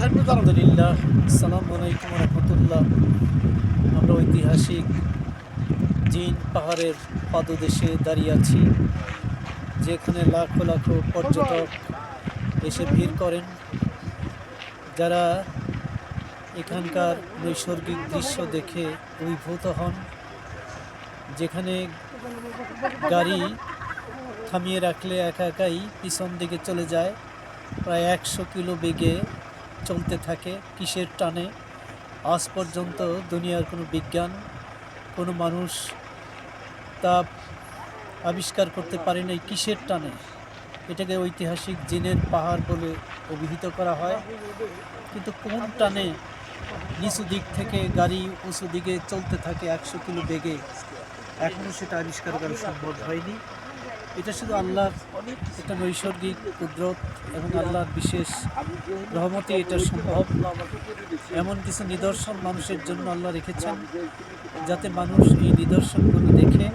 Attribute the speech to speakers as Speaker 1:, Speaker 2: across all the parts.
Speaker 1: আলহামদুলিল্লাহ, আসসালামু আলাইকুম রহমতুল্লাহ। আমরা ঐতিহাসিক জিন পাহাড়ের পাদদেশে দাঁড়িয়ে আছি, যেখানে লাখো লাখো পর্যটক এসে ভিড় করেন, যারা এখানকার নৈসর্গিক দৃশ্য দেখে অভিভূত হন। যেখানে গাড়ি থামিয়ে রাখলে একা একাই পিছন দিকে চলে যায়, প্রায় 100 কিলো বেগে চলতে থাকে। কিসের টানে? আজ পর্যন্ত দুনিয়ার কোনো বিজ্ঞান, কোনো মানুষ তা আবিষ্কার করতে পারেনি। কিসের টানে? এটাকে ঐতিহাসিক জিনের পাহাড় বলে অভিহিত করা হয়, কিন্তু কোন টানে নিচু দিক থেকে গাড়ি উঁচু দিকে চলতে থাকে 100 কিলো বেগে, এখনও সেটা আবিষ্কার করা সম্ভব হয়নি। এটা শুধু আল্লাহর একটা নৈসর্গিক কুদরত এবং আল্লাহর বিশেষ রহমতে এটা সম্ভব। এমন কিছু নিদর্শন মানুষের জন্য আল্লাহ রেখেছেন, যাতে মানুষ এই নিদর্শনগুলো দেখে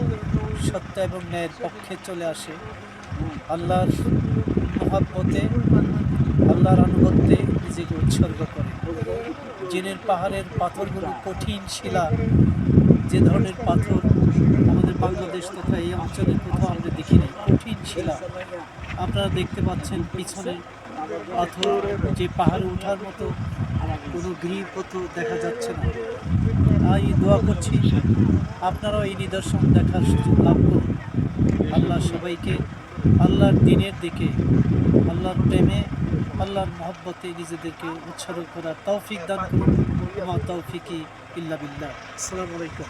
Speaker 1: সত্য এবং ন্যায়ের পক্ষে চলে আসে, আল্লাহর মহাব্বতে, আল্লাহর আনুগত্যে নিজেকে উৎসর্গ করে। জিনের পাহাড়ের পাথরগুলো কঠিন শিলা, যে ধরনের পাথর আমাদের বাংলাদেশ তথা এই অঞ্চলে কোথাও আমরা দেখি নাই। কঠিন শিলা আপনারা দেখতে পাচ্ছেন পিছনে, পাথর যে পাহাড়ে ওঠার মতো কোনো গৃহপথ দেখা যাচ্ছে না। আমি দোয়া করছি আপনারাও এই নিদর্শন দেখার সুযোগ লাভ করুন। আল্লাহ সবাইকে আল্লাহর দ্বীনের দিকে, আল্লাহর প্রেমে, আল্লাহর মহব্বতে নিজেদেরকে উৎসর্গ করার তৌফিক দান করুন। মা তৌফিকি ইল্লা বিল্লাহ। আসসালামু আলাইকুম।